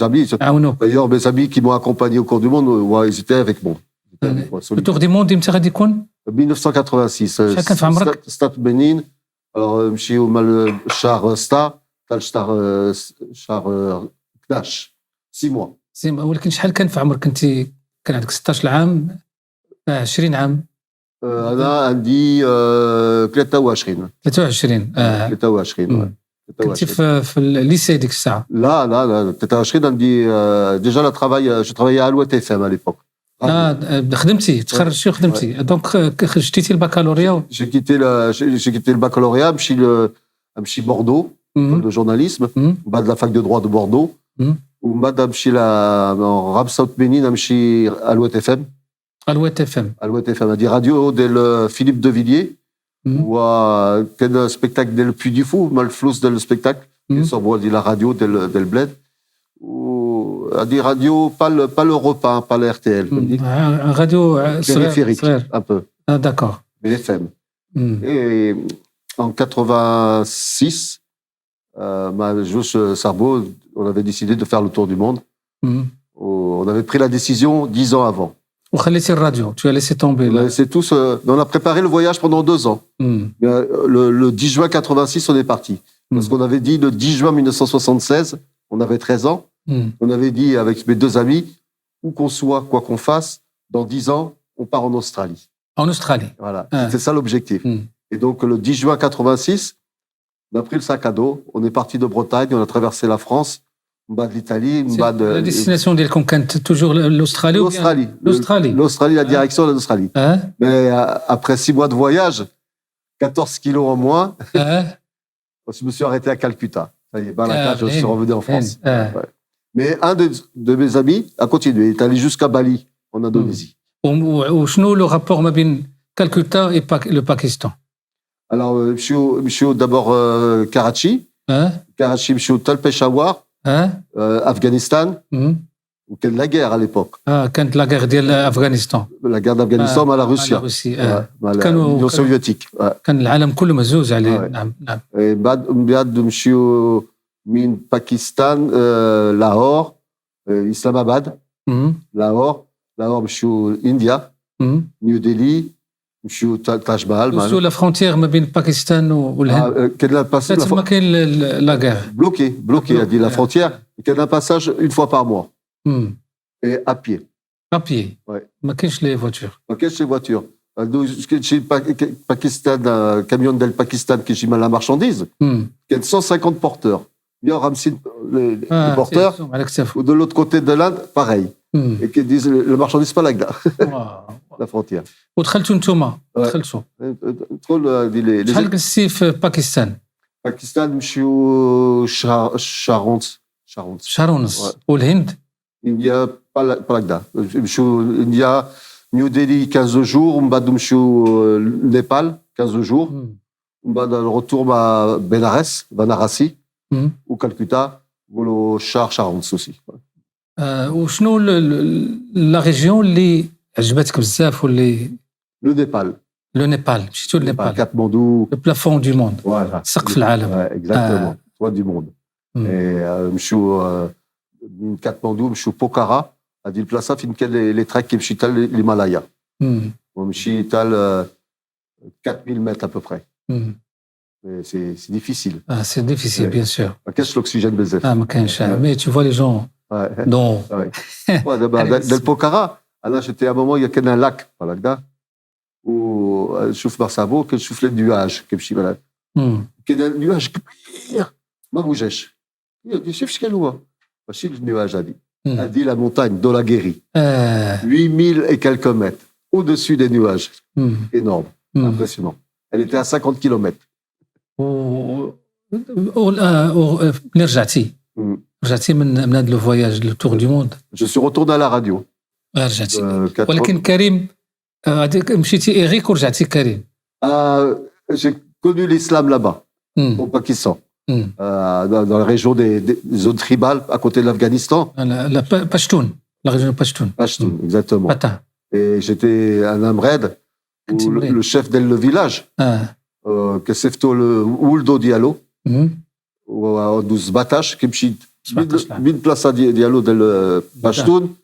amis, عاونوك. d'ailleurs, mes amis qui m'ont accompagné au cours du monde, ouais, ils étaient avec moi. التور دي موند امتى غادي يكون؟ 1986. شحال كان في عمرك؟ ستاد بنين. Alors, نمشيو مع الشهر 6 حتى الشهر 11. 6 mois. ولكن شحال كان في عمرك انت؟ كان عندك 16 عام 20 عام؟ انا عندي 23. 23 23. كنت في الليسي ديك الساعه؟ لا 23 عندي ديجا je travaillais à Alouette FM à l'époque. خدمتي تخرجتي وخدمتي دونك خرجتي البكالوريا. J'ai quitté le baccalauréat, نمشي Bordeaux, de journalisme, بعد de la fac de droit de Bordeaux. ومن بعد نمشي رابسة بنين نمشي Alouette FM. Alouette FM. Alouette FM, دي راديو ديال فيليب دو فيليي. وكان سبيكتاكل ديال البوي دي فو مع الفلوس ديال السبيكتاكل كيصوبوا ديال لا راديو ديال البلاد. وهذه راديو با l'Europa, pas la RTL. راديو périphérique un peu. D'accord. BFM. Et en 86, Josh Sarbo, on avait décidé de faire le tour du monde. On avait pris la décision 10 ans avant. وخليتي الراديو, tu as laissé tomber. On a préparé le voyage pendant 2 ans. Le 10 juin 86, on est parti. Parce qu'on avait dit le 10 juin 1976, on avait 13 ans. On avait dit avec mes 2 amis, où qu'on soit, quoi qu'on fasse, dans 10 ans, on part en Australie. En Australie. Voilà, c'était ça l'objectif. Et donc le 10 juin 86, on a pris le sac à dos, on est parti de Bretagne, on a traversé la France, on bat de l'Italie, on bat de... La destination ديالكم كانت toujours l'Australie? L'Australie, la direction de l'Australie. Mais après 6 mois de voyage, 14 kilos en moins, je me suis arrêté à Calcutta. Ça y est, je suis revenu en France. Mais un de mes amis a continué, il est allé jusqu'à Bali, en Indonésie. وشنو le rapport ما بين Calcutta et le Pakistan? Alors, مشيو d'abord Karachi, مشيو حتى Peshawar, Afghanistan, وكان la guerre à l'époque. كانت لا guerre ديال افغانستان. La guerre d'Afghanistan مع la Russie. مع l'Union soviétique. كان العالم كله مهزوز عليه. نعم. بعد مشيو من باكستان لاهور, اسلاماباد, لاهور مشيو انديا, نيو ديلي, مشيو تاج محل. سو لا فرونتيير ما بين باكستان والهند. كان كاين لا غير. بلوكي هذه لا فرونتيير. كان باساج une fois par mois. Et à pied. À pied. ما كاينش لي فواتور. ما كاينش لي فواتور. شي باكستان كاميون ديال باكستان كيجي مع لا مارشانديز. كان 150 porteurs. Il y a les porteurs, ou de l'autre côté de l'Inde, pareil. Et qui disent le marchandise pas là, la frontière. ودخلتوا نتوما دخلتوا شحال جلستي في باكستان؟ باكستان مشيو شارونس. والهند؟ انديا با هكذا مشيو انديا نيو ديلي 15 jours, ومن بعد مشيو نيبال 15 jours, ومن بعد الروتور مع بنارسي وكالكوتا ولو شارونس aussi. وشنو لا ريجيون اللي عجبتك بزاف واللي؟ لو نيبال. مشيتو لنيبال. كاتماندو. لو بلافون دو موند. سقف العالم. اكزاكتومون. توان دو موند. مشيو من كاتماندو مشيو بوكارا, هذه البلاصه فين كاين لي تراك كيمشي حتى الهيمالايا. ومشي حتى 4000 متر à peu près. C'est difficile. C'est difficile, bien sûr. ما كاينش l'oxygène بزاف. ما كاينش. Mais tu vois les gens. Non. ديال بوكارا انا شفتي à un moment كاين ان لاك بحال هكذا, ونشوف مرسابو كنشوف لي نيواج كيمشي معاك. كاين نيواج كبير ما بوجاش. شوف شكون هو. ماشي النيواج هذه لا مونتاgne d'Olagueri. 8000 et quelques mètres au-dessus des nuages. Énorme. Impressionnant. Elle était à 50 km. رجعتي من هذا لو فواياج لو تور دو موند. Je suis retourné à la radio. رجعتي. ولكن كريم مشيتي إيريك ورجعتي كريم. J'ai connu l'islam là-bas, au Pakistan, dans la région des zones tribales à côté de l'Afghanistan. La Pashtun, la région de Pashtun. Pashtun, exactement. Et j'étais un Amred où le chef le village, que c'est le Ouldo Diallo, ou 12 bataches, qui 17 عام. من بلاصه ديالو ديال باشتون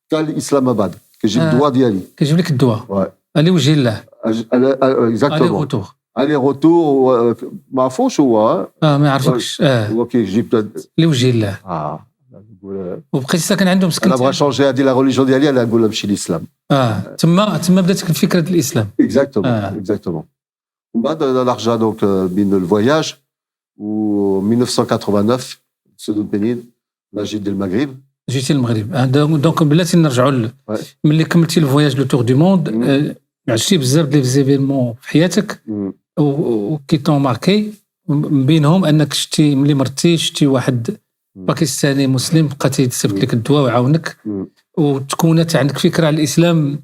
كان الاسلاماباد كيجيب الدواء ديالي كيجيب لك الدواء على وجه الله اكزاكتومون علي روتور ما عرفوش هو ما يعرفكش هو كيجيب لوجه الله وبقيتي ساكن عندهم سكنت انا بغا شونجي هذه لا ريليجيون ديالي انا نقول نمشي للاسلام تما بدات الفكره ديال الاسلام اكزاكتومون ومن بعد انا رجع دونك من الفواياج و 1989 سدود بنين لا جيت للمغرب جيتي للمغرب دونك بلاتي نرجعوا ملي كملتي الفواياج لو تور دو موند عشتي بزاف ديال ليزيفينمون في حياتك وكي طون ماركي من بينهم انك شتي ملي مرتي شتي واحد باكستاني مسلم بقى تيسبت لك الدواء ويعاونك وتكونت عندك فكره على الاسلام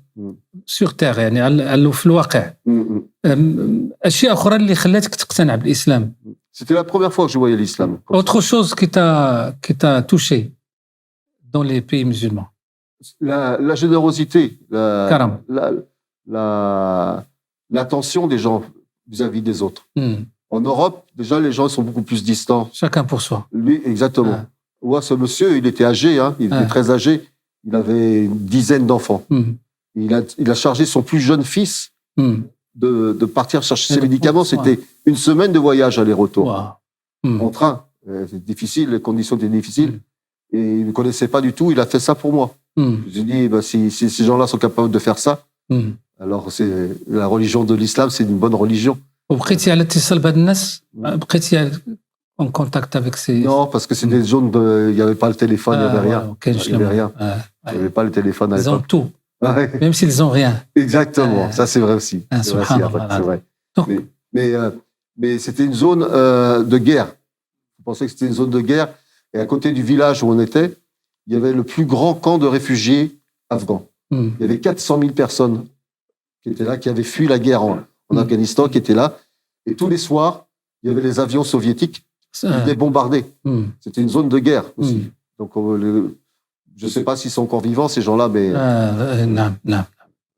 سور تيغ يعني على في الواقع اشياء اخرى اللي خلاتك تقتنع بالاسلام. C'était la première fois que je voyais l'islam. Autre chose qui t'a touché dans les pays musulmans. La générosité, l'attention des gens vis-à-vis des autres. En Europe, déjà, les gens sont beaucoup plus distants. Chacun pour soi. Lui, exactement. Ouais, ce monsieur, il était âgé, il était très âgé. Il avait une dizaine d'enfants. Il a chargé son plus jeune fils de partir chercher ses médicaments. C'était une semaine de voyage aller-retour. En train. C'est difficile, les conditions étaient difficiles. Et il ne me connaissait pas du tout. Il a fait ça pour moi. Je me suis dit, si ces gens-là sont capables de faire ça, alors la religion de l'islam, c'est une bonne religion. وبقيتي على اتصال بهاد الناس بقيتي en contact avec ces... Non, parce que c'est des zones il n'y avait pas le téléphone, il n'y avait rien. Il n'y avait rien. Il n'y avait pas le téléphone à l'époque. Ils ont tout. Même s'ils n'ont rien. Exactement, ça c'est vrai aussi. C'est vrai. Mais c'était une zone de guerre. Je pensais que c'était une zone de guerre. Et à côté du village où on était, il y avait le plus grand camp de réfugiés afghans. Il y avait 400 000 personnes qui étaient là, qui avaient fui la guerre en Afghanistan, qui étaient là. Et tous les soirs, il y avait les avions soviétiques qui venaient bombarder. C'était une zone de guerre aussi. Donc, je ne sais pas s'ils sont encore vivants, ces gens-là, mais... Non.